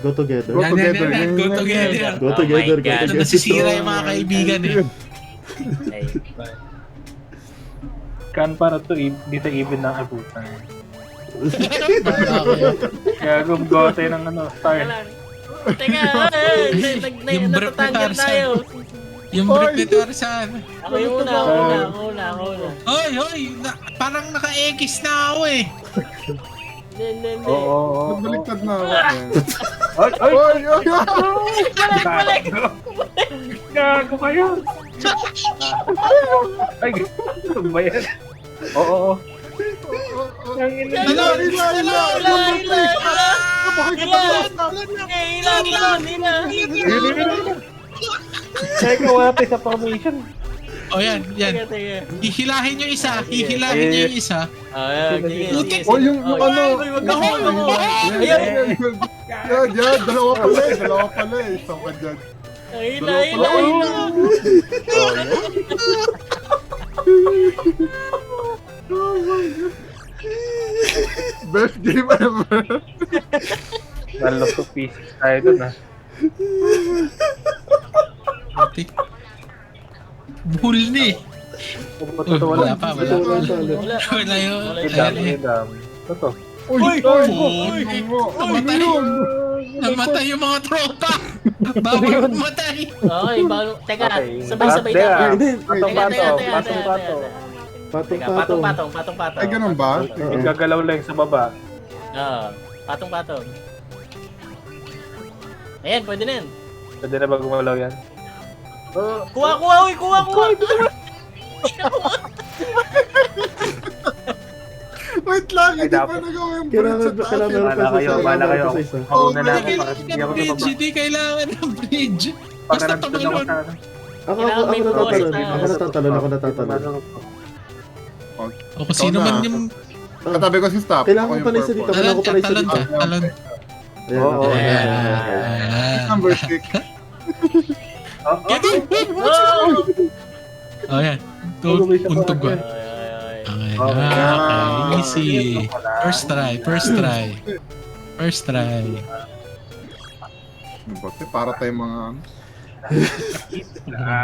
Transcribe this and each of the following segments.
Go together. Go together. Go together. Go together. Go Ito together. nasisira yung mga kaibigan eh. Ay, Kan para to, dito even ng abutan. Bala ko yun. Kaya gumagawa tayo ng star. teka, Yung brief ni natatanggal Tarzan. tayo. Yung brief ni Tarzan. Ako yung una, ako una. Hoy! Parang naka-X na ako eh. Hindi. Oo. Nagbaliktad na ako. Ay! Oy! Balik! Gago kayo! Ay, ano ba yan? Oo. Talon! Teka, wala tayo sa formation. O yan. Teka. Hihilahin nyo isa. Hihilahin nyo yung isa. Sige. Oh, yung ano. Wag ka mo. Yan. Dalawa pala eh. Isang ka dyan. Hila. Oh my God. Best game ever. Nalok to pieces tayo dun ah. Putik. Buhol ni. Wala pa. Wala yun. Idam. Ito. Uy! Namatay yung mga tropa. Bawal matay. Okay, teka. Okay. Sabay-sabay Teka. na. Hindi. Patong-patong. Patong-patong. Ay, ganun ba? Gagalaw lang sa baba. Patong-patong. Ayan, pwede na yan. Pwede na ba gumalaw yan? Kuha! Wait lang, Ay, hindi pa dapat. nagawa yung Kailangan bird sa kailangan taas. meron pa isa. Bala kayo. Meron pa isa. Mauna na ako Hindi para hindi ako bridge. tumaba. Hindi kailangan ng bridge. Para Basta nandun ako tumalon. sa Ako natatalon. O kung sino man yung... Katabi ko si Stop. Kailangan Ako ko yung pala isa purple. dito. Kailangan ko pala isa Talon dito. ka. Talon. Ayan, Oo, okay. Ayan. Number 6. O yan. Untog ba? Okay. Easy. First try. Bakit? Para tayo mga...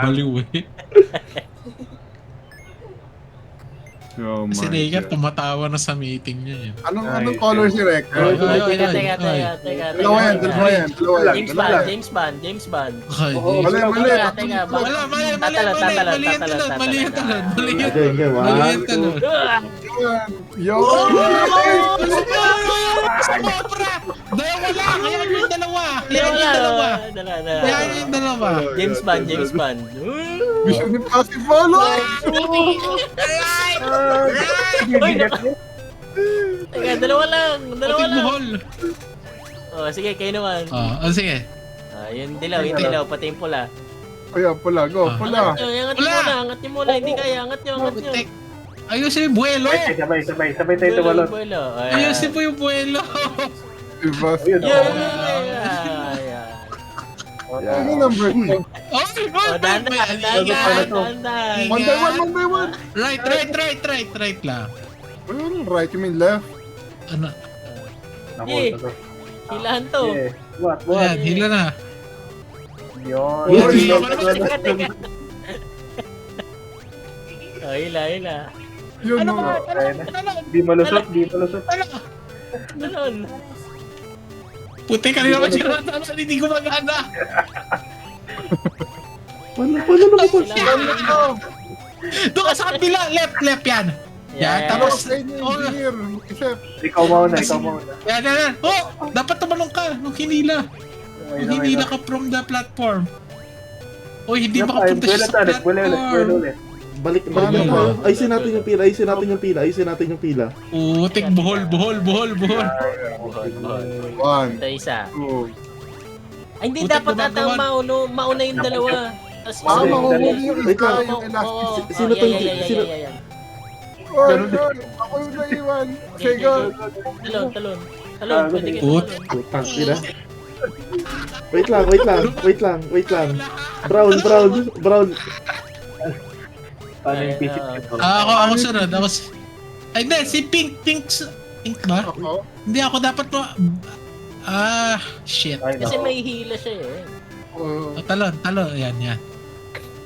Baliw eh. Oh Si my Reka God. tumatawa na sa meeting niya yun. Anong color si Rek? Teka. Dalawa yan. James Bond. Okay. Mali. Teka. Mali yung talon. Mali yung Okay, one. talon. Yo! Sobra! Dalawa lang! Hayaan yung dalawa! James Bond. Mission Impossible! Teka, dalawa lang. Pating buhol! Sige, kayo naman. Sige. Yung dilaw, pati yung pula. Ayan, pula. Go, pula. Angat nyo muna. Hindi kaya, angat nyo. Putik. Ayusin yung buwelo! Sabay tayo tumalon. Ayusin po yung buwelo! Diba? Ano number 2? Dahan. One by one. Right lang. Ano, right? You mean left? Ano? Hilahan to. What? Ayan, hila na. Yun. Hila. Yun Ano mo. ba? Di malusot. Dalon. Puti kanina pa siya natanong, hindi ko magana. Paano naman po? Doon ka sa kabila, left yan. Yan, tapos, Tapos, engineer. Isip. Ikaw mauna. yan. Oh, dapat tumalong ka nung hinila. Nung hinila ka from the platform. Oh, hindi makapunta siya sa platform. Balik na tayo. Ayusin natin yung pila. Putik, buhol. One, Ito isa. two. Ay, hindi Putik, dapat gumagawa. ata mauna yung dalawa. Tapos Ah, isa. mahuhuli yung Wait isa, lang. yung elastic. Sino to? Yan. Oy, ako yung naiwan. Okay, go. Talon. Pwede kayo Put. talon. Putang ina. Wait lang. Brown. Paano yung pisit nito? Ako sunod. Ay, hindi, si Pink ba? Ako? Hindi ako dapat mo. Shit. Ay, Kasi nako. may hila siya eh. Oh, Talon. Yan.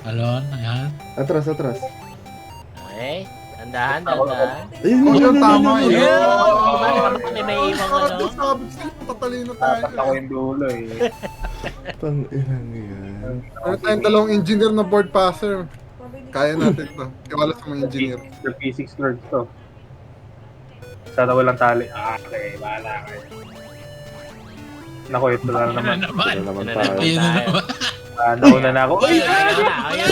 Talon, ayan. Atras. Okay. Dahan. Ayun, Oh, yun, tama yun. May iwang ano. Sabi sa'yo, tatalino tayo. Tatak ako yung dulo eh. Tang inang yan. Meron tayong dalawang engineer na board passer. Kaya natin to. Iwala sa mga engineer. The physics nerds to. Sana walang tali. Okay, bahala kayo. Nako, ito na naman. Wala naman tayo. Ayun na naman. Nauna na ako. Uy, Ayun.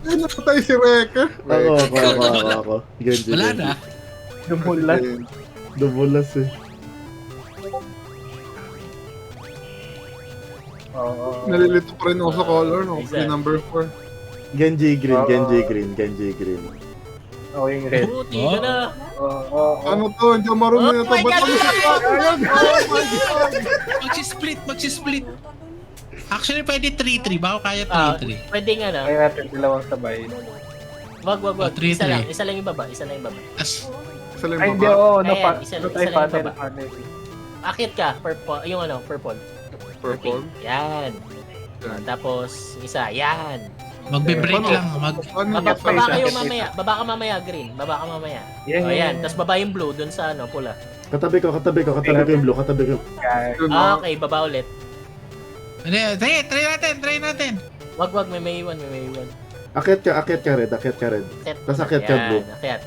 Ay, napatay si Wrecker. Ako. Genji. Wala na. Dumulas. Dumulas eh. Oo. Nalilito pa rin ako sa color. No? Exact. Number 4. Genji green. Ako yung red. Buti ka na. Oo. Ano to? Hindi ako marunong na to. Oh my Ba't God! ano Mag-split. Actually, pwede 3-3. Baka kaya 3-3. Pwede nga na. Kaya natin dalawang sabay. Wag. Oh, 3-3. Isa lang yung baba. As, Sa lang Ay, hindi, baba. oo. Ayan, isa Ano lang tayo yung pattern? baba. Akit ka. Purple. Yung ano, purple. Purple. Yan. Yan. Tapos, isa. Yan. magbe-break Paano? lang. Ano Baba, yung baba isa, kayo isa. mamaya. Baba ka mamaya, green. Baba ka mamaya. Yan, O, yan. Tapos baba yung blue dun sa ano, pula. Katabi ko yung blue. Okay, baba ulit. Ano yan? Try natin. Wag, may iwan. Akyat ka red. Set. Tas akyat ka, blue. Akyat.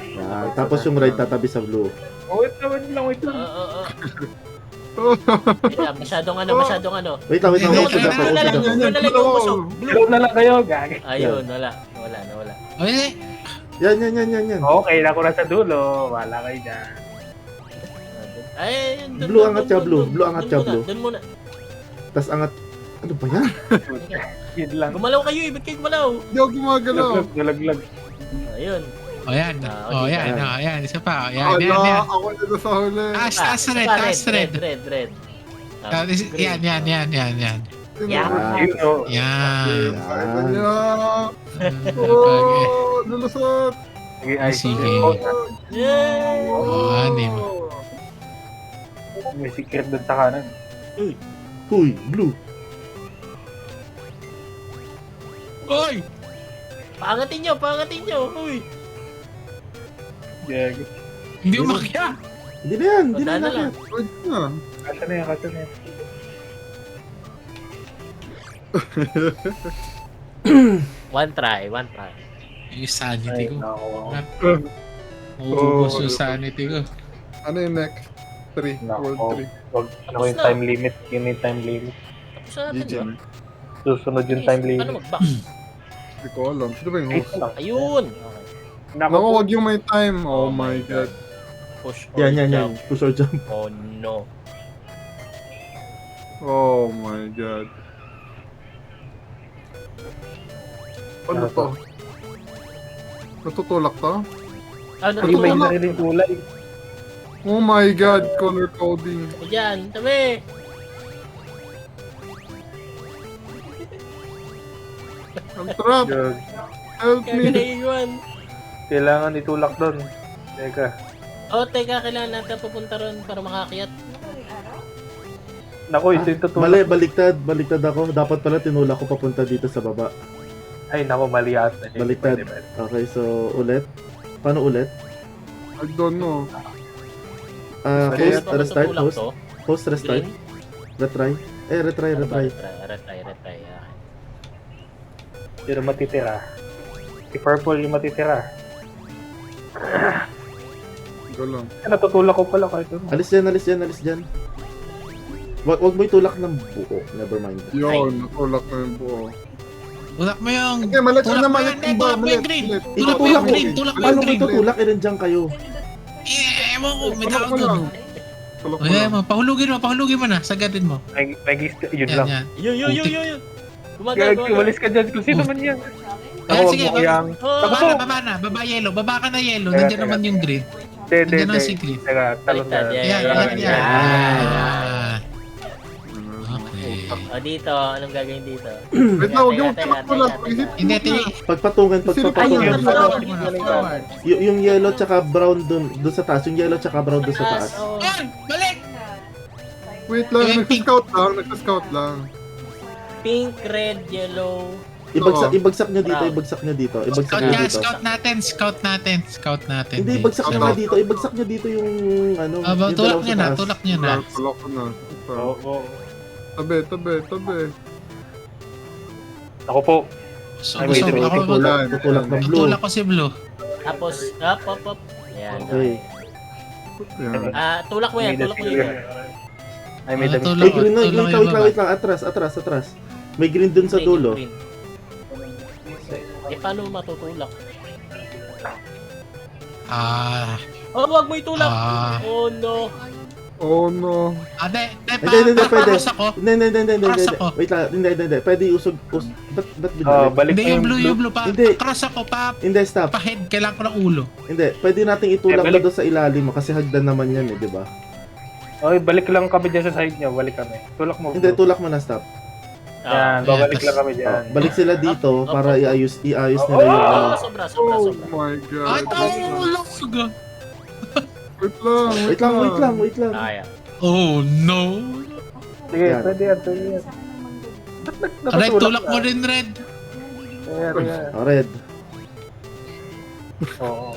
Yan. Tapos yung right tatabi sa blue. Wait lang. Oo. Yeah, masyadong ano. Wait lang. Hindi, Usod hindi, ako. Blue na lang yung busog. Hello na lang kayo, gagi. Ayun, wala. Okay. Yan. Okay, ako na sa dulo. Wala kayo dyan. Ay, dun, Blue dun, angat dun, ka, dun, blue. dun. Blue angat ka, Dun muna, blue. Dun muna. Tas angat. Ano ba yan? Yun lang. Gumalaw kayo eh. Ba't kayo gumalaw? Hindi ako gumagalaw. Galaglag. Ayun. Yan. Yan. Isa pa. Yan. Ala, ako na sa huli. Taas red. Red. Tapos, yan. Yan. Yun, oh. Yan. Oh, lulusot. Sige, ay, Sige. Yay! Anim. May secret doon sa kanan. Huy, blue. Oy! Paangatin nyo. Uy. Gagi. Hindi umakyat. Hindi na yan. Tandaan na lang. Wait na. Kasa na yan. One try. Yung sanity Ay, ko. nako. Uubos yung sanity ko. Ano yung next? 3. World Nako. 3. Wag, ano yung time limit? Yun yung time limit. Tapos natin GG. ba? Susunod yung time Ano limit. mag-box? Hindi ko alam. Sino ba yung Eight host? lang. Ayun. Naku, wag yung may time. Oh my god. Push or Yan. jump. Push or jump. Oh no. Oh my god. Ano to? Natutulak to? Ano Hindi may to? sariling kulay. Oh my god, color coding. Diyan, tabi. Ang trap! Gag. Help Kaya me! naiiwan. Kailangan itulak doon. Teka. Oh, teka, kailangan natin pupunta ron para makakiyat. Naku, ito yung tutulak. Mali, baliktad ako. Dapat pala tinulak ko papunta dito sa baba. Ay, naku, mali ata. Baliktad. Okay, so ulit. Paano ulit? I don't know. Host, Paano restart, tutulak host. to? Host, restart. Green? Retry. Retry. Retry. Pero matitira. Si Purple yung matitira. Go lang. Natutulak ko pala kahit ano. Alis dyan. Wag mo itulak ng buo. Never mind. Yun, natulak na yung buo. Tulak mo yung... Okay, malit Tulak na mo malit. yung- tulak mo yung green. Malit. Tulak mo yung green. Tulak mo Paano yung ko green. itutulak? dyan kayo. Ewan ko. May Tulak tao mo doon. lang. Tulak mo Ayan lang. mo. Pahulugin mo na. Sagadin mo. May gist, yun Yan. lang. Yun. Gag, umalis ka dyan. Kung sino man yan. Ayan, Ako, sige. wag mo yang... Baba na. Baba yellow. Baba ka na yellow. Nandiyan naman yung green. Nandiyan na si green. Teka, talon na. Baliktad, Yan. Okay. O dito, anong gagawin dito? Wait na, huwag yung Teka, tulak. teka. Isip Hindi, Pagpatungan. Ayun, Yung yellow tsaka brown dun sa taas. Yung yellow tsaka brown dun sa taas. Oh. Oy! Balik! Wait lang, nagsa-scout lang. Pink, red, yellow. Ibagsak nyo dito, Brown. ibagsak nyo dito, ibagsak Scout nyo niya, dito. scout natin. Hindi, ibagsak nyo nga dito, ibagsak nyo dito yung ano, yung Tulak dalawa niya sa na, taas. tulak niya na. Tulak ko na. Oo. Tabi. Ako po. So, Ay, wait, gusto wait, ako, Tutulak ng blue. tutulak ko si Blue. Tapos, up. Ayan. Okay. Yan. Tulak mo yan, tulak mo yan. Ay, may damit. Ay, green na, wait lang, atras. May green dun sa Green, dulo. green. Paano matutulak? Wag mo itulak! Oh no! Oh no. Hindi, pwede. Paros ako. Hindi. Cross ako. Wait lang, hindi. Pwede usog, ba't binalik? Balik Hindi, mo yung blue pa. Hindi. Cross ako, Hindi, stop. pa-head. Kailangan ko ng ulo. Hindi, pwede nating itulak Eh, na balik. doon sa ilalim kasi hagdan naman yan eh, di ba? Oy, balik lang kami dyan sa side niya. Balik kami. Tulak mo. Hindi, tulak mo na, stop. Yan, babalik lang kami Oh, dyan. balik sila dito para iayos nila yung Oh, ano. sobra. Oh my Ay, god. tulak. Wait lang. Kaya. Oh, no. Sige, Yan. pwede yan. Red, tulak mo rin, Red. Yan. Oh, red. Oo.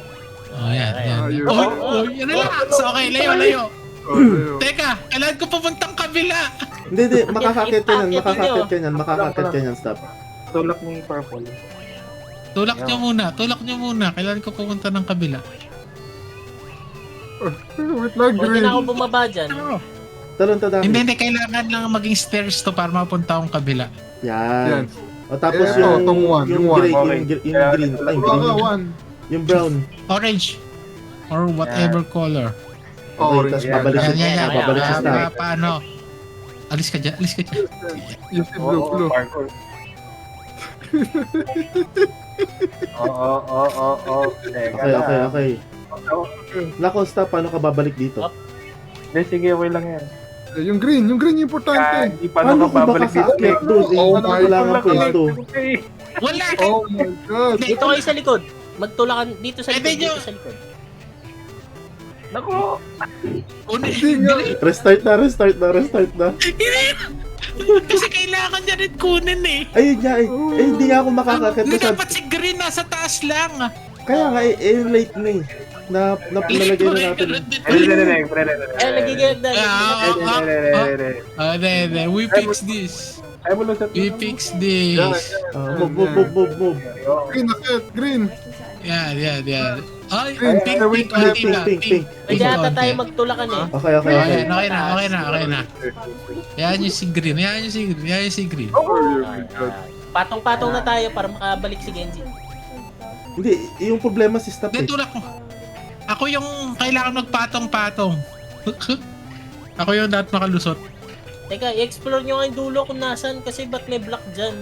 Oh, yan. Ayun. Oh, relax. Okay, layo. Oh, Teka, kailangan ko papuntang kabila. Hindi, makakakit ka niyan, stop. Tulak mo yung purple. Tulak niyo muna. Kailangan ko pupunta ng kabila. Wait lang, Huwag green. na ako bumaba dyan. Talon to dami. Hindi, kailangan lang maging stairs to para mapunta akong kabila. Yan. Yan. O tapos Eto, yung tong one, yung yung one. gray, Okay. yung green, One. yung brown. Orange. Or whatever color. Okay, Orange. tapos babalik Yan, sa yan. babalik sa stop. Paano? Alis ka dyan. Yung si blue. Parkour. Oo. Okay. Nako, stop. Paano ka babalik dito? Hindi, sige, okay lang yan. Yung green yung importante. Hindi pa Paano naman ko babalik dito. makakaakyat doon? Oh Ano my kailangan God. pwesto? Wala ka. Oh my god. Dito kayo sa likod. Magtulakan dito sa likod. Pwede nyo. Dito sa likod. Naku! Hindi nga. Restart na. Kasi kailangan niya rin kunin eh. Ayun nga eh. Hindi nga ako makakakit. Hindi Kasi, dapat si Green nasa taas lang. kaya nga late na eh. Nalagay na natin. Eh, nagigilid na. We fix this. Move. Green nakit. Green. Yan. Ay, Green, pink. Pink. Pwede ata tayo magtulakan eh. Okay. Okay na. Yan yung si Green. Oh my god. Patong-patong na tayo para makabalik si Genji. Hindi, yung problema si stop eh. Hindi, tulak ko. Ako yung kailangan magpatong-patong. Ako yung dapat makalusot. Teka, i-explore nyo nga yung dulo kung nasan kasi ba't may block dyan?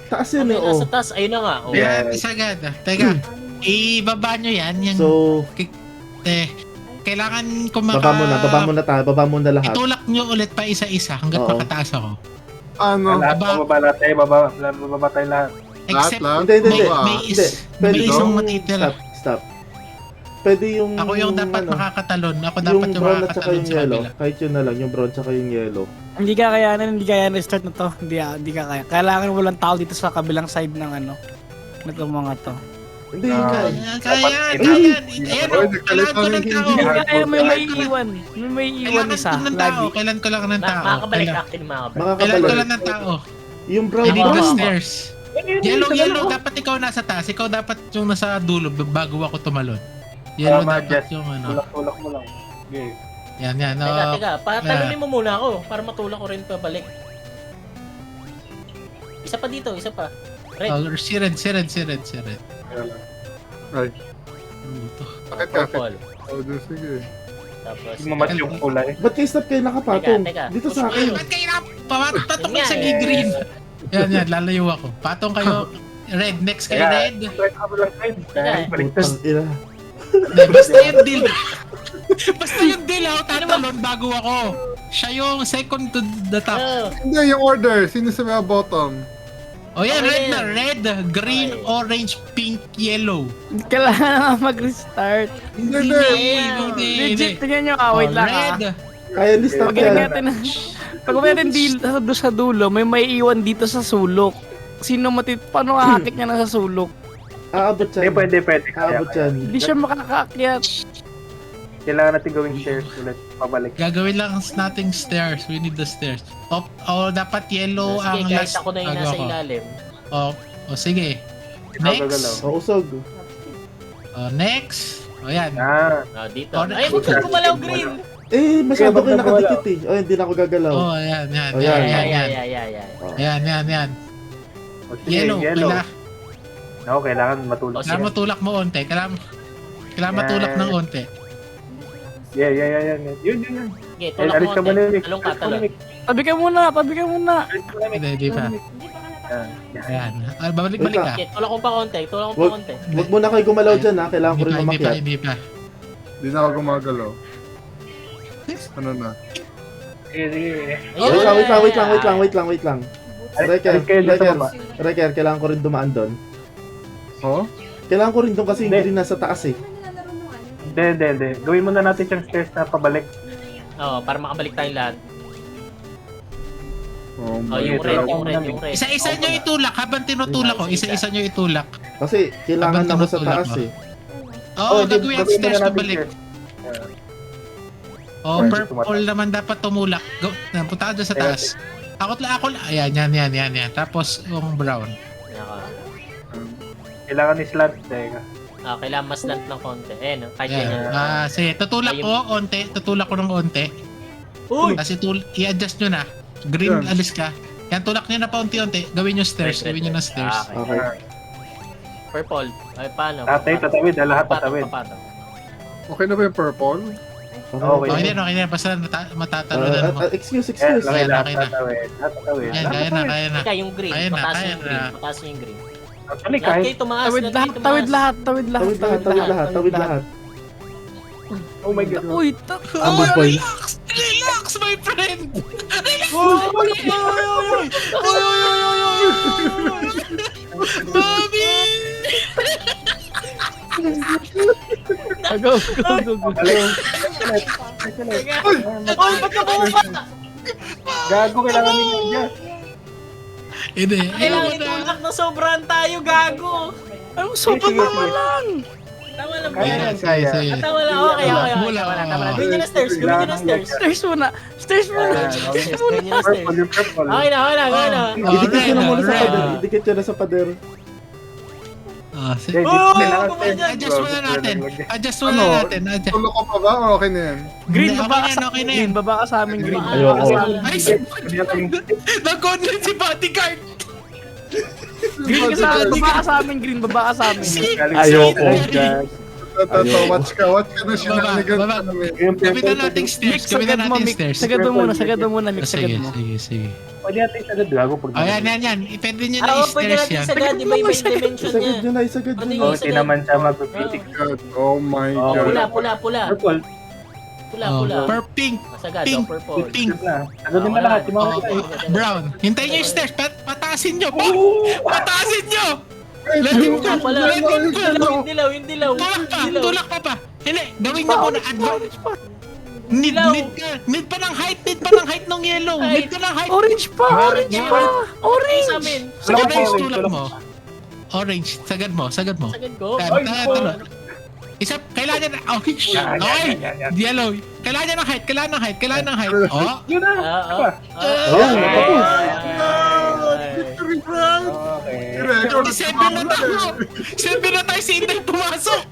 Taas yun Ano eh, yung nasa oh. taas? Ayun na nga. Oh. Yan, isa agad. Teka, ibaba nyo yan. So, Kailangan ko baba muna lahat. Itulak nyo ulit pa isa-isa hanggat Oo. makataas ako. Ano? Lahat bababa tayo, bababa tayo lahat. Except, Lahat? Hindi. may Pwede isang no? matitira. Stop. Pwede yung Ako yung dapat ano, makakatalon. Ako dapat yung yung brown at saka makakatalon yung sa yellow. kabila. Kahit yun na lang, yung brown tsaka yung yellow. Hindi kaya restart na to. Hindi ka kaya. Kailangan walang tao dito sa kabilang side ng nito mga to. Hindi, yun nga. Kaya. Ayan, kailangan ko ng tao. Hindi kaya may Kailangan iwan. May iwan ko isa. ng tao. Lagi. Kailan ko lang ng tao. Makakabalik, actually makakabalik. Kailan ko Makakabalik. lang ng tao. Yung brown, I need the brown. stairs. Yellow, dapat ikaw nasa taas. Ikaw dapat yung nasa dulo bago ako tumalon. Yellow Tama, dapat Jess. yung Tulak mo lang. Okay. Yan. Teka, patalunin mo muna ako para matulak ko rin pabalik. Isa pa dito, isa pa. Red. Si Red. Ay. Ano to? Bakit ka? Purple. Oh, sige. Tapos, Mamat yung kulay. Ba't kayo stop kayo nakapatong? Teka. Dito sa akin. Ba't kayo patong Yan sa nga, green? Yan, lalayo ako. Patong kayo. Red, next kayo, Red. Try ka lang, Red. Baliktad. Putang ina. Basta yung deal. Basta yung deal ako tatalon bago ako. Siya yung second to the top. Oh, Hindi, yung order. Sino sa mga bottom? O yan, Okay red na na. Red, green, orange, pink, yellow. Kailangan mag-restart. Hindi. Hindi. Legit, tingnan nyo wait lang Red, Kaya lista Pag yan. pag natin doon sa dulo, may maiiwan dito sa sulok. Sino paano kakakit niya na sa sulok? Aabot Hindi, yan. pwede. Kaya, Aabot yan. Hindi siya makakaakyat. kailangan natin gawing stairs ulit. Pabalik. Gagawin lang nating stairs. We need the stairs. Dapat yellow Sige, ang kahit last. ako na yung nasa ilalim. Sige. Ikaw gagalaw. Next. Usog. Next. Yan. Dito. Oh, Ay, huwag kang gumalaw, Green! Masyado kayo Sige, nakadikit hindi na ako gagalaw. Ayan. Oh, yan. Yan. O, sige, Yellow. Kailangan matulog. Kailangan matulak mo onte. Kailangan matulak ng onte. Yeah. Yun. Sige, tulak Alis mo ka muna, onte. Nick. Talong ka, talong. Tabi ka muna. Hindi pa. Ayan. Balik ka. Sige, tulak ko pa konti. Huwag muna kayo gumalaw dyan Kailangan ko rin umakyat. Hindi pa. Hindi na ako gumagalaw. Ano na? Sige. Wait lang. Reker, kailangan ko rin dumaan doon. Oh? Kailangan ko rin doon kasi Hindi. hindi nasa taas Hindi. Gawin muna natin siyang stairs na pabalik. Oo, para makabalik tayong lahat. Oh Oh, my yung God. red. Isa-isa nyo itulak habang tinutulak ko. Isa-isa nyo itulak. Kasi kailangan Habang ako sa tinutulak taas mo. Hindi, Gagawin ang gawin stairs muna natin pabalik. stairs. Purple naman dapat tumulak. Punta ka dyan sa taas. Ako lang. Yan. Tapos yung brown. Kailangan ni slant. Teka. Kailangan mas slant ng konti. No? Kahit Yan. yan. Sige, tutulak ko onte. Tutulak ko ng onte. Uy! Kasi i-adjust nyo na. Green, Yan. alis ka. Yan, tulak nyo na pa unti-unti. Gawin nyo stairs. Gawin nyo ng stairs. Okay. Purple. Ay, paano? Tatawid. Lahat tatawid. Papatong. Okay na ba yung purple? Okay. Okay na. Basta matatalunan mo. Excuse. Okay na. Tatawid. Yan, kaya na. Teka, yung green. Kaya na, Pataas kaya yung green. na. Pataas yung green. Actually, Lahat kahit kayo tumaas. Tawid lahat. Tawid lahat. oh my god. Uy, Ambon points. Relax, my friend! Bobby! go. Oy, ba't ka bumaba? Gago, kailangan ninyo dyan. Hindi, Kailangan itulak na sobrahan tayo, gago. Ano, sobrang tama lang. Tama lang ba? Kaya, kaya. Tama lang. Okay. Tama lang. Gawin nyo na stairs. Stairs muna. Gawin nyo na stairs. Purple, yung purple. Okay na. Idikit nyo na muna sa Alright. pader. Idikit nyo na sa pader. sige. Kailangan Oh, stairs. Adjust muna natin. Adjust muna Ano? natin. Adjust. Tulo ko pa ba? Okay na yan. Green, Hindi, baba okay ka na, sa okay na amin. yan. Baba ka sa amin, Green. Ayoko. Ay, nag-online si bodyguard. Green ka sa amin. Baba ka sa amin, Green. Baba ka sa amin. Ayoko. Watch ka na sinanigan Baba. ka namin. Gawin na natin stairs. Gawin na natin stairs. Sagad mo muna, Mick. Sagad mo. Sige. Pwede natin sagad gago pag Yan. Pwede nyo na Pwede i-stairs natin yan. sagad. Iba yung dimension Isagad niya. nyo na. Isagad nyo na. Oh, naman siya magpipitik. Oh my Oh, god. Pula. Purple. Pink. Masagad, Pink. purple. Pink. Sagadin na lahat. Yung mga Brown. Hintayin nyo yung stairs. Pataasin nyo. Pataasin nyo. Let him go. Pala. Let him go. Yung dilaw. Tulak pa. Hindi. Gawin nyo muna. Advance. Need pa ng height ng yellow. Need ka ng height. Orange pa. Sa amin. Orange, tulak mo. Orange, sagad mo. Sagad ko. Talo. Isa, kailangan na. Okay. Yellow. Kailangan ng height. Oh. Yun na. Okay. Record. 7 na tayo. 7 na tayo si Inday pumasok.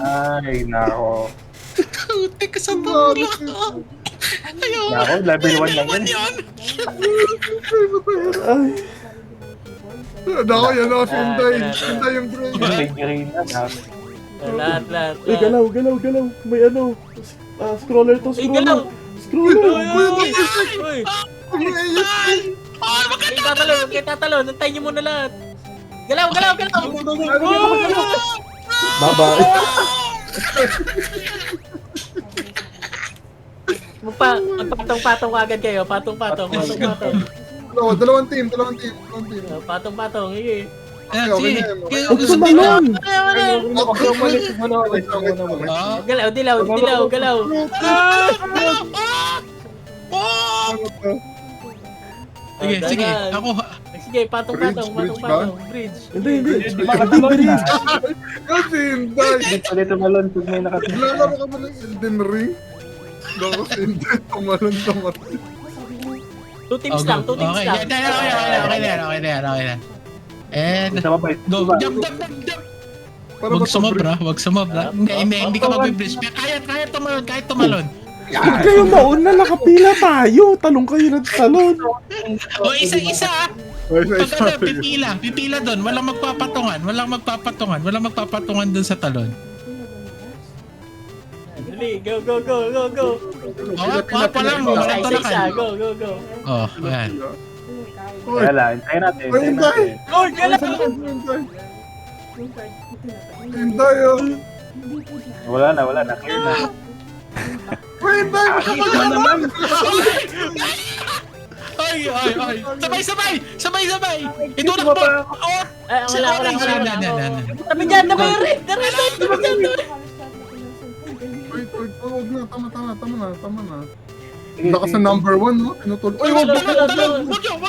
Ay, nako. Kutik ka sa tulak. Ayaw. Nako, level 1 lang yan. yan. Ay. Nako, yan ako, Sinday. Sinday yung green. Green na. Lahat. Uy, galaw. May scroller to. Uy, galaw. Scroller. Uy. Oh, maganda. Huwag kayo tatalon. Nantayin nyo muna lahat. Galaw. Bye-bye. Magpatong-patong agad kayo. Patong-patong. Dalawang team. Patong-patong. Sige. Ayan, Okay sige. na yan, okay. Huwag tumalon! Huwag ka umalis. Huwag mo na umalis. Huwag mo na umalis. Ah. Galaw, dilaw, dilaw, galaw. Sige, Ah, sige. dahan. Ako, Sige, patong-patong, Bridge ba? patong-patong. Bridge. Hindi. Hindi makatalon. Kasi hindi. Dito tumalon pag may nakatingin. Lalaro ka ba ng Elden Ring? Baka kasi hindi. Tumalon sa mata. 2 teams lang, 2 teams okay. lang. Okay na yan. And, Sa babay. go. Jump. Para Wag ba sumobra, wag sumobra. Hindi ka mabibris. Kahit tumalon. Huwag kayo mauna, nakapila tayo. Talong kayo ng talon. O, isa-isa. Ay, Pag isa, ano, pipila doon. Walang magpapatungan doon sa talon. Dali, go. Pa lang, walang Isa, tulakan. go. Oh, ayan. Kaya lang, hintayin natin. Ay, Hintayin hintay! natin. Lord, galaw! Hintay, oh! Wala na. Clear na. Hintay! Ay. Sabay. Itulak mo. Oh, Ay, wala. Yan. Tabi dyan, tabi yung red! Tabi dyan! Wait, huwag na. Tama na. Sige, Baka sa sige. number 1, no? Pinutol. Ay, wag! Talon. Wag yung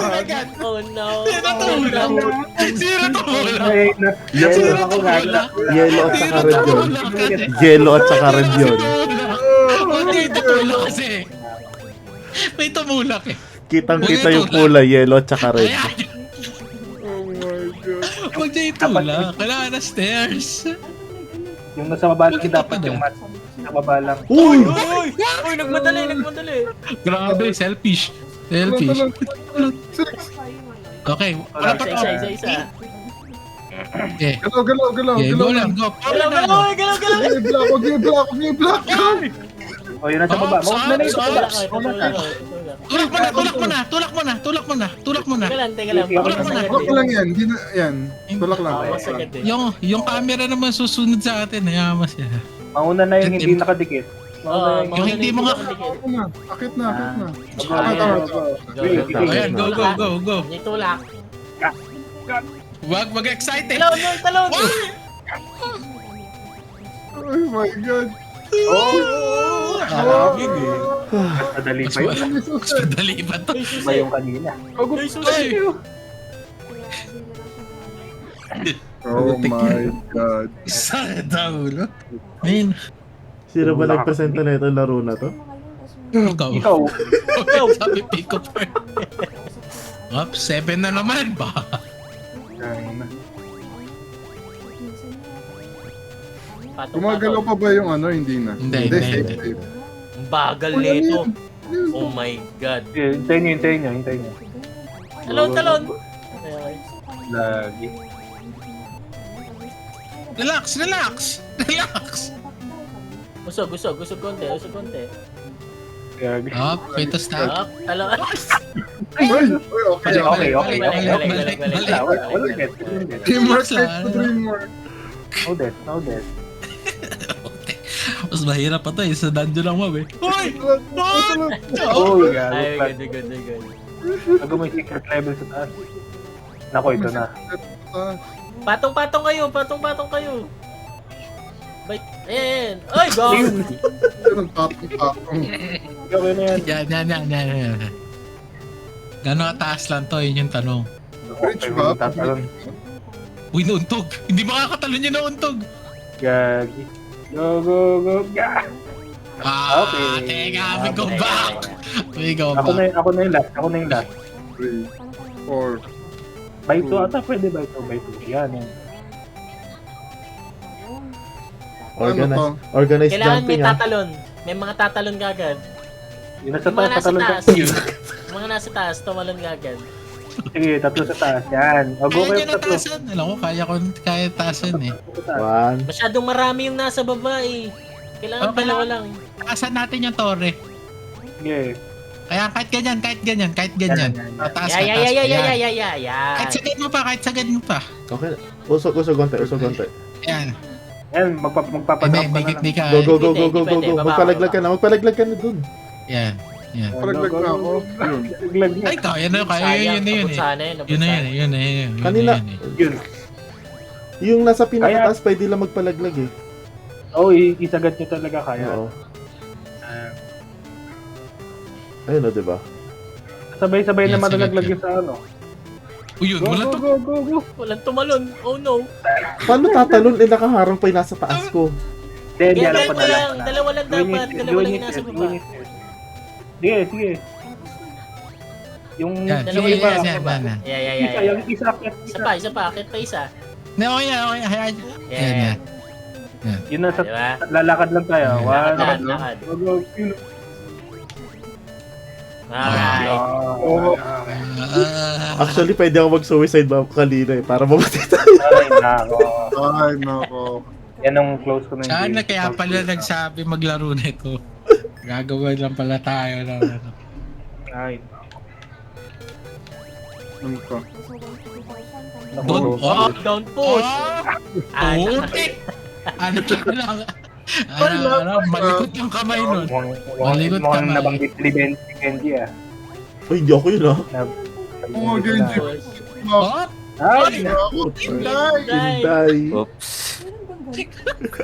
sagad. Oh no! Zero tulak. Ay, Yellow. ako nga. Yellow at saka red yun. Yellow at saka red yun. Hindi tutulak kasi. May tumulak eh. Kitang-kita yung kulay, yellow at saka red. Ayan. Oh my God. Huwag niya itulak. Kailangan na stairs. Yung nasa baba lang Bakit dapat pa yung dyan? mat. Sa baba lang. Uy! Uy, nagmadali! Grabe, selfish. Okay, wala pa Isa. Okay. Galaw. Okay, go lang, go. Galaw! Huwag niyo i-block. O, yun nasa baba. Mount na yung sa baba. Tulak mo na. Teka lang. Block lang yan. Hindi na, yan. Tulak lang. Masagad eh. Yung camera naman susunod sa atin, hayamas yan. Mauna na yung hindi nakadikit. Oo, Yung hindi mo nga- Akit na. Tama. Ayan, go. Yung tulak. Wag excited. Talon! Oh my God. Harapin eh. Madali Mas pa yun. mas madali ba to? Ay, Iba yung kanina. Ay! Oh my God. Sakit na ulo. Man, Sino ba nagpresenta na itong laro na to? ikaw. Ikaw. Sabi pick up. Up, 7 na naman ba? Gumagalaw pa ba yung ano? Hindi na. Hindi. Safe. Ang bagal nito. Oh my God. Hintayin nyo. Talon! Lagi. Relax. Usog konti. Lagi. Up, wait to start. Up, talon. Okay. Okay. Balik. Walang get. Teamwork, Relax lang. dreamwork. No death. Mas mahirap pa to eh, sa dungeon lang mo eh. Hoy! Oh, Ay, good. Bago may secret level sa taas. Nako, ito na. Patong-patong kayo. Bait. Ayan. Ay, go! Ganun, patong. Okay na yan. Yan. Gano'ng kataas lang to, yun yung tanong. Bridge ba? Tatalon. Uy, nauntog! Hindi makakatalon yun nauntog! Gagi. Go. Yeah. Okay. Teka, we go back! Ako na yung last. 3, 4. By 2 ata, pwede by 2. Yan. Organized Kailangan may jumping ah. tatalon. May mga tatalon kagad. Yung nasa Yung mga taas, nasa tatalon ka. taas. Yung mga nasa taas, tumalon kagad. Sige, tatlo sa taas. Yan. Go Kaya kayo niya tatlo. natasan. Alam ko, kaya taasan eh. Tatlo sa taas. 1. Masyadong marami yung nasa baba eh. Kailangan Okay dalawa lang. lang. Taasan natin yung torre. Sige. Kaya kahit ganyan. Yan. Taas ka, Yeah. Kahit sagad mo pa. Okay. Usog konti. Yan. Yan, magpapadrop ka na lang. Hindi ka. Go. Pwede, pwede, baba, Magpalaglag ka na dun. Yan. Yan. Palaglag na ako. Yun. Naglag niya. Ay, kaya na, kaya yun na yun abot eh. sana yun, abot Yun na sana. yun eh, yun na yun. Kanina. Yun. Yung nasa pinakataas, pwede lang magpalaglag eh. Oo, isagat niyo talaga kaya. Oo. Ah, Ayun o, diba? sabay-sabay Yes, na sige, malalaglag sige. yun sa ano. O yun, Go, wala go, to. go, go, go. Walang tumalon. Oh no. Paano tatalon? Eh, nakaharang pa yung nasa taas ko. Hindi, Kaya alam ko na lang. dalawa lang dapat. Dalawa lang yung nasa baba. Sige, sige. Yung Yan, Dalawa sige, lang yung yan, nasa yan, baba. yan, yan. Yeah. yung isa, Isa pa. Akit pa isa. Hindi, okay yan, okay. Hayaan nyo. Yan, yan. Yun na sa Diba? lalakad lang tayo. Lakad, One, lakad. go, go, yun. Alright. Oo. Actually, pwede ako mag-suicide bomb kanina eh, para mamatay tayo. Ay, nako. Ay, nako. Yan ang close ko na yung Sana game. kaya pala nagsabi maglaro nito. Gagawa lang pala tayo ng ano. Ay, Ano ko? Don't, oh, Don't push. Ah, putik! Ano lang. Malikot yung kamay nun. Malikot Mukhang kamay. nabanggit ni Kenji ah. Uy, hindi ako yun ah. Oo, Genji. push. Oh, Ay, Ako, Inday. Hinday. Oops.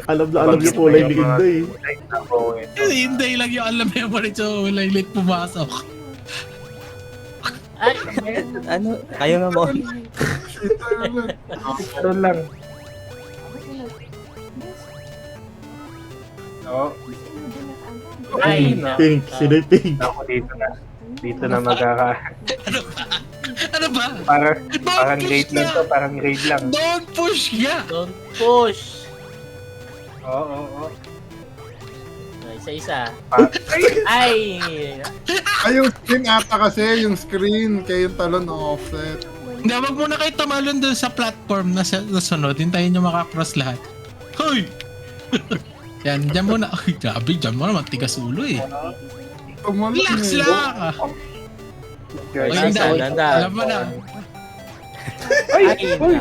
Alam niyo po lang ni Hinday. hindi lang yung alam mo yung marito. Walang late pumasok. Ay, Ano? Kayo nga mo. Ito lang. Oh, ay. Pink, sino yung pink? ako dito na. Dito na magkaka... Ano ba? Parang raid lang to, parang raid lang. Don't push ya! Don't push. Oo. Isa-isa. Ay, Ay. Ay, yung screen ata kasi, yung screen, kaya yung talon offset. Hindi, wag muna kayo tumalon dun sa platform na sa sunod. Hintayin nyo makakross lahat. Hoy! Yan, dyan muna. Ay, grabe, dyan mo naman. Tigas ulo eh. Tumalon Relax eh. lang! guys. Ay, hindi. Ganda. Alam mo na. Ay,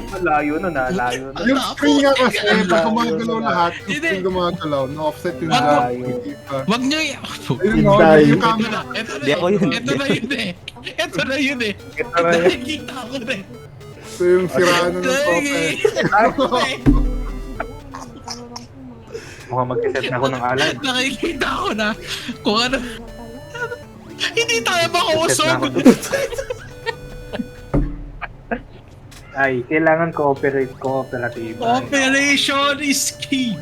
malayo na, layo na. Yung screen nga kasi, pag gumagalaw lahat, yung screen gumagalaw, na-offset yung Wag- lahat. Wag nyo y... Ayun no, Hinday. yung Ito camera. na, ito na. Di ako yun. Ito na yun eh. Ito na yun eh. Ito na yun. Nakikita ko na eh. Ito yung siraan ng tope. Mukhang mag-set na ako ng alay. Nakikita ko na kung ano. Hindi tayo makausog. Ay, kailangan cooperative. Operation is key.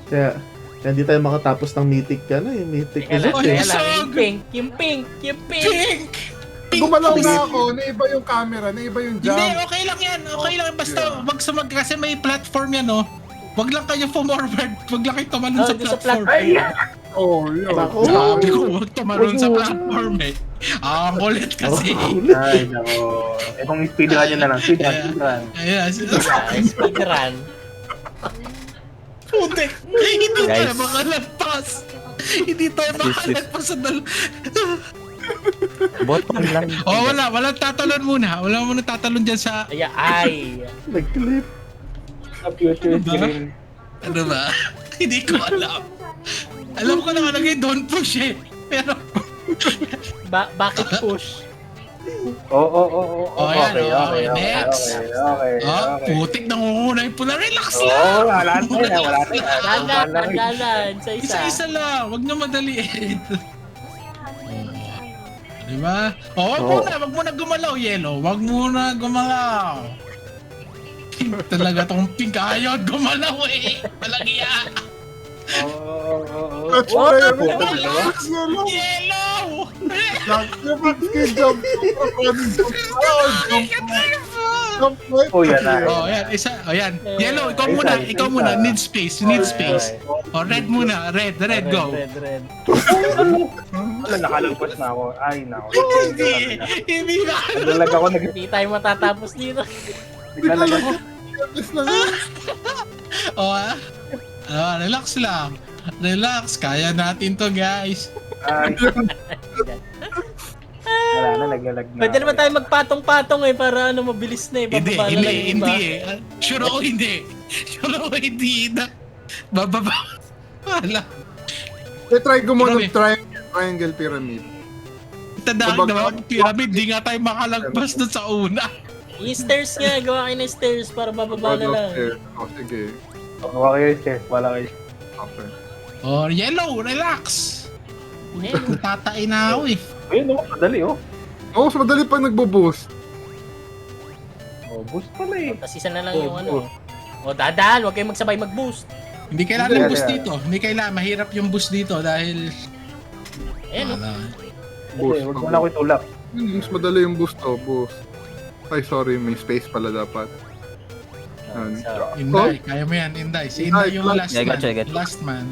Kaya hindi tayo makatapos ng mythic ka na, yung mythic Teka lang, ulit Ay, eh. teka lang. usog. Yung pink. Pink! Gumalaw na ako, naiba yung camera, naiba yung jump. Hindi, okay lang yan. Okay lang. Basta wag sumag kasi may platform yan, no? Wag lang kayo forward. Wag lang kayo tumalon sa Doon sa platform. platform. Oh, yun. Nako. Sabi ko, wag tumalon sa platform eh. Ang kulit kasi. Ay, nako. Eh kung speedrun yun na lang, speedrun. Ayan. Guys, speedrun. Putik. Hindi tayo Guys. makalagpas. Hindi tayo makalagpas sa Bottom lang. Oh, wala. Walang tatalon muna. Wala muna tatalon dyan sa... Ay. Nag-clip. Sa future Ano ba? screen. Ano ba? Hindi ko alam. Alam ko nakalagay don't push eh. Pero... Bakit push? Oo. Oh, yan, Okay, oh, okay, next. okay. Oh, putik nangunguna yung pula. Relax Oo, lang. wala na. Dalan. Isa-isa. Isa-isa lang. Huwag na madaliin. Diba? Oh, wag muna gumalaw, Yellow. Wag muna gumalaw. Pink talaga tong pink. Ayaw gumalaw eh. Malagya. Oo. Touch Oh, player. Relax. Yellow. Yellow. Yung mag-skill jump. Jump right. Oh, yan na. Oh, yan. Isa. Oh, yan. Yellow, ikaw muna. Ikaw muna. Need space. You need space. Oh, red muna. Red, go. Red. Wala, nakalagpas na ako. Ay, nako. Hindi na. Naglalag ako, Hindi tayo matatapos dito. naglalag ako. Yes na yun. Oh, relax lang. Relax. Kaya natin to, guys. Ay. Wala na, naglalag na. Pwede naman tayo magpatong-patong eh para ano mabilis na eh. Bababa na lang yung iba. eh. Sure ako hindi. Sure ako hindi. Bababa. Wala. Try ko muna Grabe. triangle. triangle pyramid. Tandaan naman, pyramid, di nga tayo makalagpas doon sa una. Yung stairs nga, gawa kayo ng stairs para bababa na lang. Oh, sige. Gawa kayo yung stairs, wala kayo. Okay. Oh, yellow, relax. Ayun. Tatain na ako eh. Ayun, madali Oh, mas madali pa nagbo-boost. Oh, boost pala eh. Tapos isa na lang yung ano. O dadaan, huwag kayong magsabay mag-boost. Hindi kailangan Hindi, ng boost hindi. dito. Hindi kailangan, mahirap yung boost dito dahil... Ayun, Wala. Boost. Huwag mo na ako itulak. Mas madali yung boost, oh, boost. Ay, sorry, may space pala dapat. Yan. Inday, kaya mo yan, Inday. Si Inday yung last Yeah, I man. got you, I got you. Last man.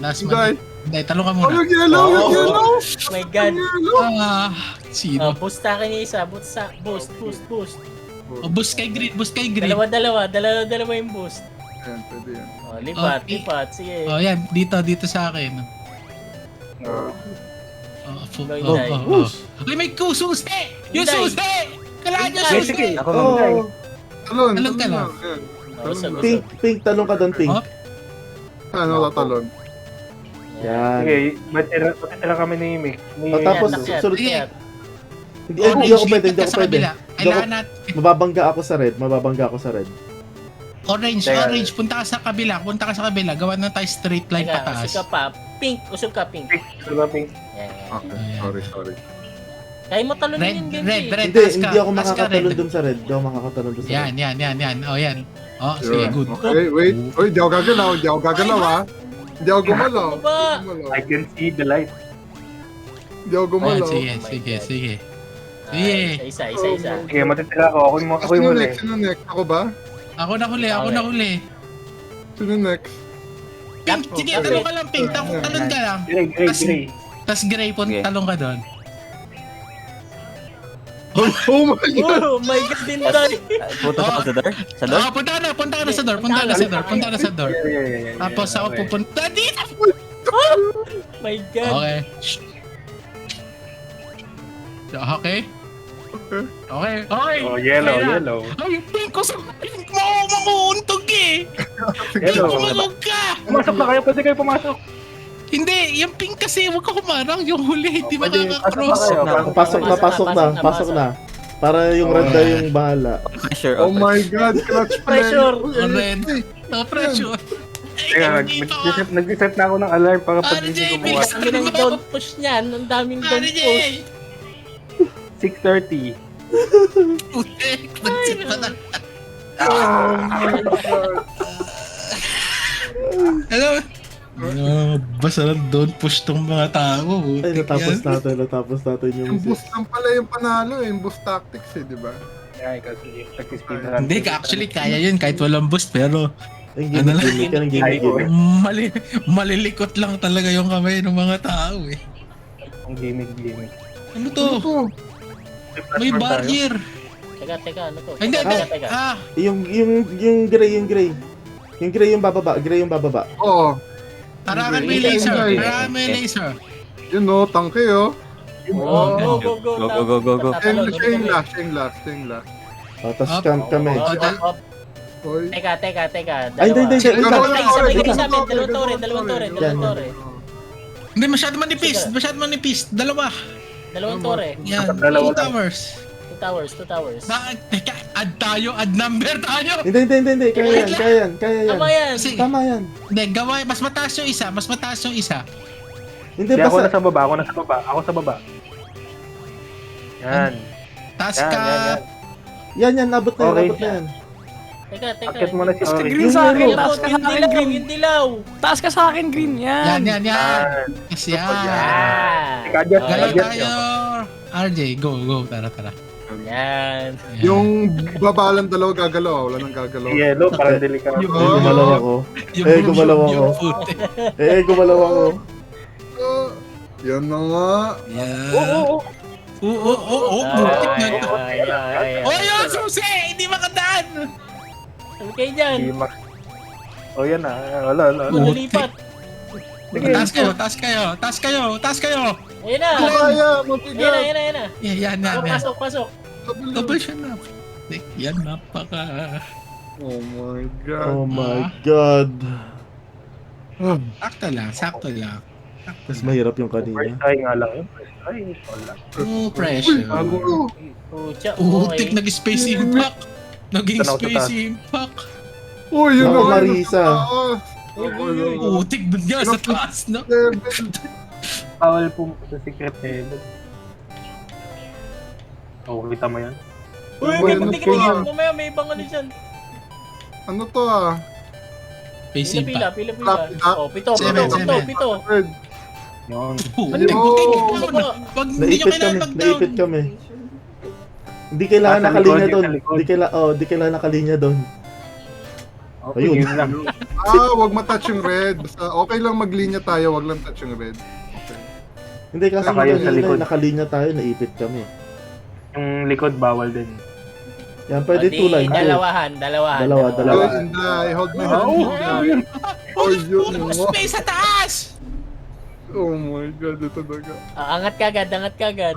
Inday. Inday, talong ka Oh, muna. yung yellow, yung yellow! Oh my God. Yung yellow! Ah, sino? Boost akin yung isa. Boost. Oh, boost kay Green. Dalawa yung boost. Ayan, pwede yan. Oh, lipat. Sige. Oh, yan. Dito sa akin. Ah, Go, Inday. Ay, may susi! Yung Inday. susi! Kailangan yung Inday. susi! Ako mamay. Oh, talon, Talon ka lang. Ayan. Oh, Talon pink, pink, talong ka doon, pink. Oh, Ano, talon? Yan. Sige, matira kami ni Mick. Oh, tapos, Akyat, sunod. akyat. Hindi ako pwede, hindi dito ako sa pwede. kabila. Kailangan natin. Mababangga ako sa red. Orange, Teka. punta ka sa kabila. Gawa na tayo straight line Teka, pataas. usog ka pa. Pink, usog ka, pink. Pink, diba Pink? Yan. Okay, sorry. Kaya mo talunin Red, yung game red, eh. red. Hindi, taas ka, hindi ako taas ka, makakatalon red. dun sa red. Hindi ako makakatalon dun sa red. Yan. Oh, yan. Oh, sige, good. Okay, wait. Uy, di ako gagalaw, ha? Hindi ako gumalaw. Baba! I can see the light. Hindi ako Oh, gumalaw. sige. Sige. Isa. Sige, matitira ako. Ako yung Sino huli. next? Sino next? Ako ba? Ako na huli. Sino next? Pink, sige, Okay. talong ka lang, Pink. Talon ka lang. Gray. Tapos gray, Okay. talong ka doon. Oh my God! Oh my God, Dinday! Puto ka sa door? Sa door? Punta ka na sa door. Yeah. Tapos ako pupunta dito. My God. Okay. Shh. Okay. Oh, yellow. Ay, pink ko sa pink mo. Makuuntog eh. Yellow. Pumasok ka. Pumasok na kayo, pwede kayo pumasok. Hindi, yung pink kasi huwag ka kumarang. Yung huli, hindi Pwede, makaka-cross. pasok na kayo. Pasok na. Para yung red na yung bahala. Sure, Oh my God! Clutch Pressure. Red. No pressure. Teka, nag-set na ako ng alarm para pag RJ, hindi ko bilis. bukas. Ang daming down push niyan. Ang daming down RJ! push. 6:30. Putek, nag-sit pa na. Oh my God! Hello? Basta lang doon push tong mga tao. Ay, Putek yan. natapos natin yung... Yung boost lang pala yung panalo eh. Yung boost tactics eh, di ba? Ay, kasi nag-speed na Hindi, actually kaya yun kahit walang boost pero Yung Ano lang? gimmick yan, ang gimmick. malilikot lang talaga yung kamay ng mga tao eh. Ang gimmick. Ano to? May barrier. Teka, ano to? Ay, hindi. Teka. Yung gray. Yung gray yung bababa. Oo. Harangan may Hindi, laser. hindi. Harangan may laser. Yun o, tangke oh. Oh, go. Go. Tatalon, Siya yung ulit. last. Tapos Up. kami. Up. Hoy. Teka. Ay, hindi. Sige, Wait dalawa lang. lang. Isa may Dalawang sa amin. torre, Dalawang torre. Hindi, masyado manipis. Dalawa. Dalawang torre. Yan. Dalawa 2 lang. towers. 2 towers. Bakit? Teka, add number tayo. Hindi. Kaya yan. Tama yan. Kasi, Tama yan. hindi, gawin. Mas mataas yung isa. Hindi, Hindi, ako basta... nasa baba. Ako sa baba. Yan. Taas Yan. ka. Yan. Abot na Okay. yan. Teka. Akit mo na si Basta Ori. green sa akin. Yung Taas ka sa akin, green. Yung dilaw. Taas ka sa akin, green. Yan. Yan. Yan. Yes, yan. Yan. Adjust, Gaya adjust tayo. RJ, go. Tara. Yan. Yung babalang dalawa gagalaw. Wala nang gagalaw. Yellow, parang delikado. Yung- Gumalaw ako. gumalaw ako. Gumalaw ako. Yan na nga. Yeah. Oo. Butik na to. Ay. Oh, yun, susi! Hindi makadaan! Sabi kayo dyan. Oh, yan na. Wala. Malilipat. Sige, Taas kayo! Ayun na. Kaya, mabigat. Ayun na. Yan. Pasok. Double siya na. Yan, napaka... Oh my God. Oh my God. Sakto lang. Mas mahirap yung First kanina. try nga lang yun. First try, wala. Oh, pressure. Pucha, Utik, okay. nag-space impact. Naging Tanaw sa space taas. impact. Oh, yun Ako, na. Marisa. Utik dun nga sa taas, no? Bawal po sa secret level. Oh, kita mo yan? Uy, may pagdikit-dikit. Mamaya may ibang ano dyan. Ano to ah? Space Pila, impact. pila. Trap, Oh, pito. Seven. Yun. Utik, utik. Pag hindi nyo Naipit kailangan kami, mag-down. naipit kami. Hindi kailangan Nasa nakalinya likod, doon. nasa likod. Di kailangan nakalinya doon. Okay, Ayun. yun lang. Wag matouch yung red. Basta okay lang maglinya tayo, wag lang touch yung red. Okay. Hindi kasi Saka yun sa likod. nakalinya tayo, naipit kami. Yung likod, bawal din. Yan, pwede two line. Two. Dalawahan. Dalawa. Oh, Inday, hold my hand. Inday. Oh, yun. Space sa taas! Oh my god, ito talaga. Angat kagad.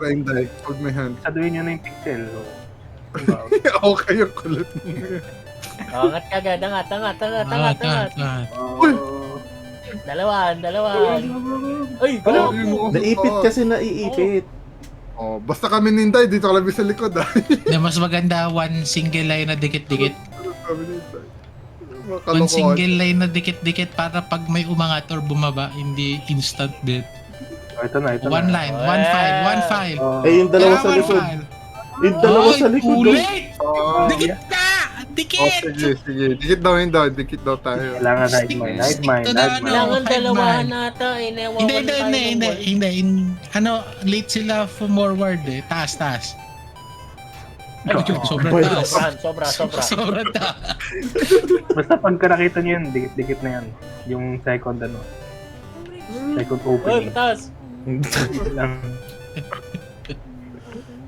Inday, hold my hand. Saduhin nyo na yung pixel. So, Okay yung kulit mo. Angat kagad. Angat. oh, Dalawahan. Ay, Oh, yun, oh. Naipit kasi naiipit. Oh, basta kami ni Inday, dito kami sa likod ah. Na mas maganda, one single line na dikit-dikit. Kami ni Inday. One Kalokohan. single line na dikit-dikit para pag may umangat or bumaba, hindi instant death. ito na. One line, one file. Oh, Eh, yung dalawa Kaya sa one likod. file. Yung dalawa Ay, sa likod. oh. ulit! Oh, Dikit na! oh, Dikit! sige. Dikit daw Inday, dikit daw tayo. kailangan hide mine. Hide mine. Stick to the Hide ano. mine. Kailangan Five dalawahan man. nata. Hindi. Ano, late sila forward eh. Taas. Ay, sobrang Boy. taas. Sobra. Sobrang taas. Basta pagka nakita nyo yun, dikit-dikit na yan. Yung second second Uy, opening. pataas. Lang.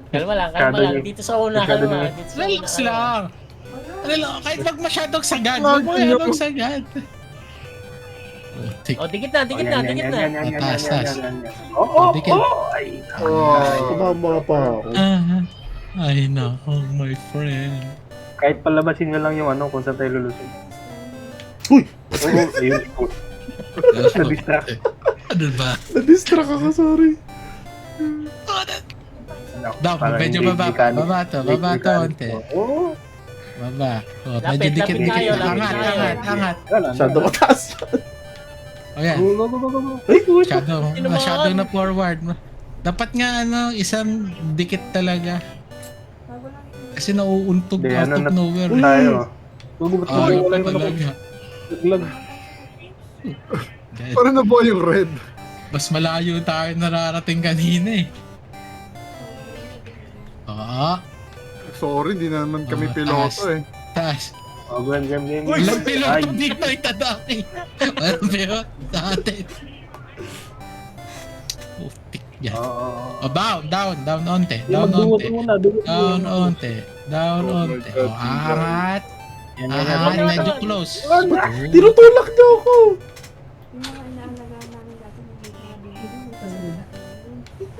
Kalma lang. Dito sa una, Masyado kalma. na- Dito sa Relax una, lang. Kahit wag masyadong sagad. Huwag masyadong sagad. Utik. Oh, dikit na. Taas. Oo, Dikit. ay. Tumama pa ako. Ay nako, my friend. Kahit palabasin nyo lang yung ano, kung saan tayo lulusog. Uy! Oo, ayun. Na-distract. Ano ba? Na-distract ako, sorry. Daw, Parang medyo hindi baba. mechanic. Baba to, onte. Oo. Baba. Oh, Lapit, medyo lapit dikit-dikit. tayo, lapit Angat. Wala na. Masyado mataas. O yan. Go. Masyado na forward. Dapat nga isang dikit talaga. Kasi nauuntog Hindi, out ano of na- nowhere. Tayo. Gugubat Oh, na ito wala yung talaga. naglag. Dahil Parang nabuo yung red. mas malayo tayo nararating kanina eh. Oo. Sorry, di naman kami Oh, piloto eh. Taas. Oh, game. Walang Ay. piloto dito itadaki. Walang piloto sa atin. Putik yan. Oo. Oh, down onte. Yung magduwat muna, duwat Down muna. onte. Down Oh my onte. God, Oh, angat. Yan, Angat, yan. medyo close. Tinutulak niyo ako.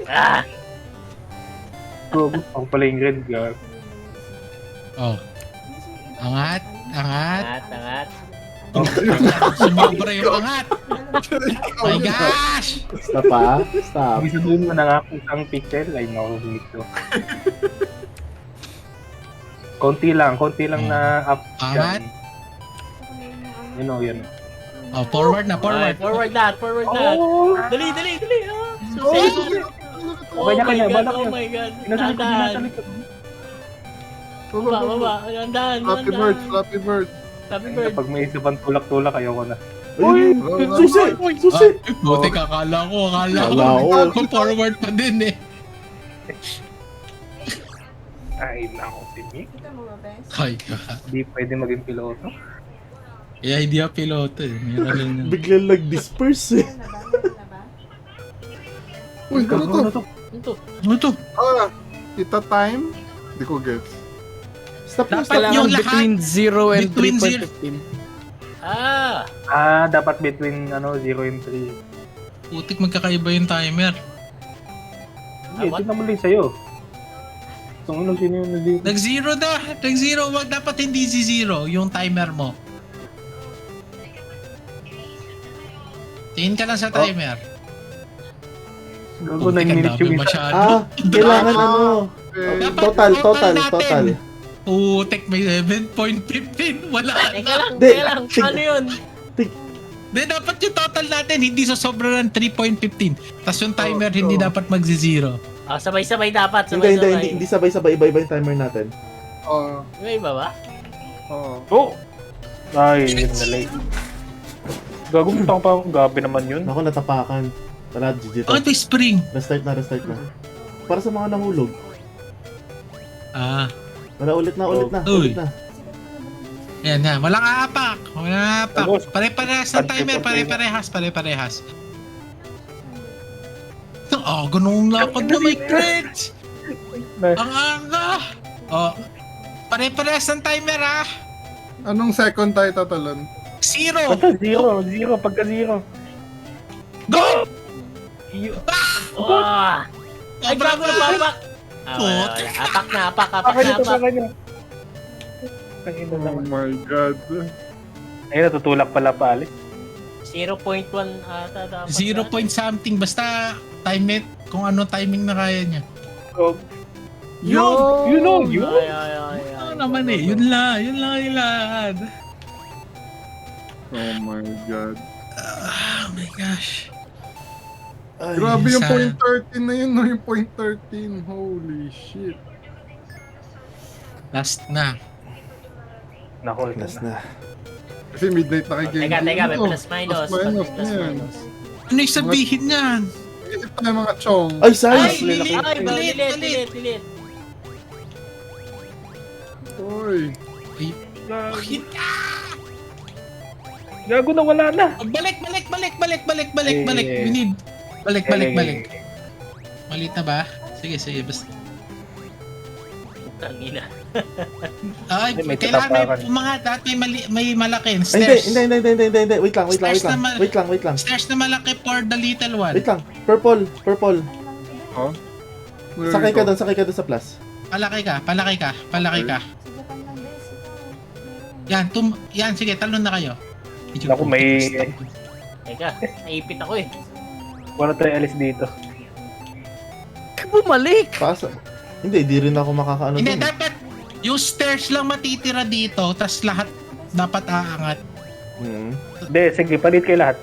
Ah! Go. Ako pala yung red guard. Oh. Angat. Angat. Sumobra yung angat. My gosh! Stop pa. Stop. Ibig sabihin mo na nga kung isang pixel ay nakuhumit to. Konti lang na up Angat. dyan. Yun. Oh, forward na. Forward that. Oh! Dali. Oh Kanya-kanya, my God, balak oh yun. my God. Nasa Dahan. likod. Baba. Dahan. Flappy bird. Happy bird. Pag may isa pang tulak-tulak, ayoko na. Uy! Susi! Susi! Buti akala ko. Akala ko. Forward pa din eh. Ay, nako si Mick. Ay, Hindi pwede maging piloto. kaya hindi ako piloto eh. Meron rin yun. Biglang nag-disperse eh. Uy, ano to? Ito. Ano to? Kita time? Hindi ko gets. Stop na, Dapat stop. yung Between 0 and Between 3.15. Dapat between 0 and 3. Putik magkakaiba yung timer. Hindi, tignan mo lang sa'yo. Kung ano sino yung nag- Nag-zero na. Nag-zero. Wag dapat hindi zero yung timer mo. Tingin ka lang sa timer. Gago, 9 Teka, minutes yung dami isa. masyado. Kailangan ano. Eh, Total. Putek, may 7.15. Wala Teka na. lang, Di, teka lang. sig- Ano yun? Di, dapat yung total natin, hindi sosobra ng 3.15. Tapos yung timer, hindi dapat magzi-zero. Sabay-sabay dapat. Hindi, Sabay-sabay. hindi sabay-sabay. Iba-iba yung timer natin. Oo. May iba ba? Oo. Oh! Ay, yun na late. Gago, mutang pa. Gabi naman yun. Ako natapakan. Wala, GG to. Bakit may spring? Restart na. Para sa mga nahulog. Wala, ulit na. Uy. Ayan na, walang aapak. Tapos, Pare-parehas ng timer, pare-parehas. Ganun lakad na may crits. Ang aga. Pare-parehas ng timer ah. Anong second tayo tatalon? Zero. basta zero. Pagka zero. Go! Wow! Ay, bago na papak! Wala. Apak na. Akin nyo. Oh my god. Ayun, natutulak pala pa, Alex. 0.1 ata dapat. 0 point something. Basta time it kung ano timing na kaya niya. Oh. Yun! Ay. Ano naman eh. Yun lang yung lahat. Oh my god. Oh my gosh. Ay, Grabe yung Sa- point 13 na yun, no? Yung point 13. Holy shit. Last na. Nako, last na. Kasi midnight na kay Teka, may Ano to? plus minus. Plus minus na Plus yan. minus. Ano yung sabihin niyan? Isip tayo mga chong. Ay, Ay, size! delete. Oy. Bakit ka? Gago na, wala na. Balik. Eh. We need. Balik. Malit na ba? Sige, basta. Tangina. Ay, May kailangan may tatapakan. umangat at may malaki. Ay, Stairs. hindi. Wait lang. Stairs naman. Wait lang. Stairs na malaki for the little one. Wait lang. Purple. Where Sakay we ka go? doon sa plus. Palaki ka. Yan, sige, talon na kayo. Naku, may... Teka, naipit ako eh. Wala tayo alis dito. Bumalik! Pasa. Hindi, di rin ako makakaano Hindi, doon. dapat yung stairs lang matitira dito, tas lahat dapat aangat. Hmm. Hindi, sige, palit kayo lahat.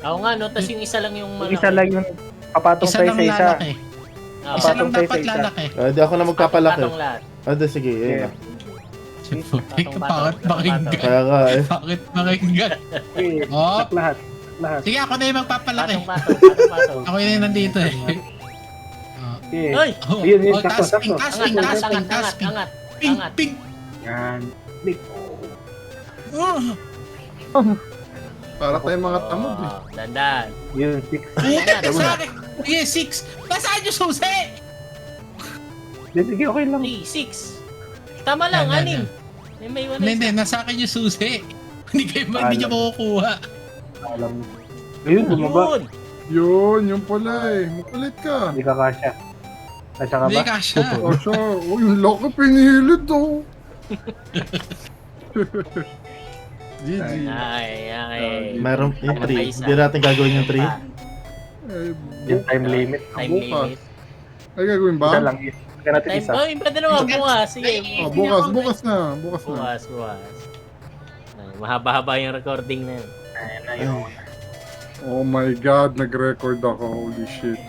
Oo nga, no? Tas yung isa lang yung malaki. Isa lang yung papatong Isa tayo lang sa isa. lalaki. Oo. Isa lang Patong tayo dapat sa isa. lalaki. Di ako na magpapalaki. Patong lahat. Sige, ayun na. Bakit pakinggan? Kaya nga eh. Bakit pakinggan? Sige, Oh, lahat. sige, ako na yung magpapalaki. Patong. Ako yun yung nandito eh. Sige. Ay! Oh, Yun, taas, sakto. taas, Angat. ping. Yan. Oh, Para tayo mga tamad eh. Dandan. Yun, 6. puta ka sa akin. Sige, 6. Nasaan yung susi? Sige, okay lang. 3, 6. Tama lang, Yan. 6. May iwan Hindi, nasa akin yung susi. Hindi niyo makukuha. Alam mo. Ayun, bumaba. Yun pala eh. Makulit ka. Hindi ka kasya. Kasya ka Hindi ba? kasha. Oh, siya. Uy, yung laki pinilit oh. GG. Ay. Mayroon yung 3. Isa. Hindi natin gagawin yung 3. Eh, Yung time limit. Time Bukas. limit. Ay, gagawin ba? Isa lang. Kaya natin Time, isa. oh, yung pwede naman bukas. Sige. Oh, bukas na. Bukas. Ay, mahaba-haba yung recording na yun. Ayun na yun. Oh my god, nag-record ako. Holy shit.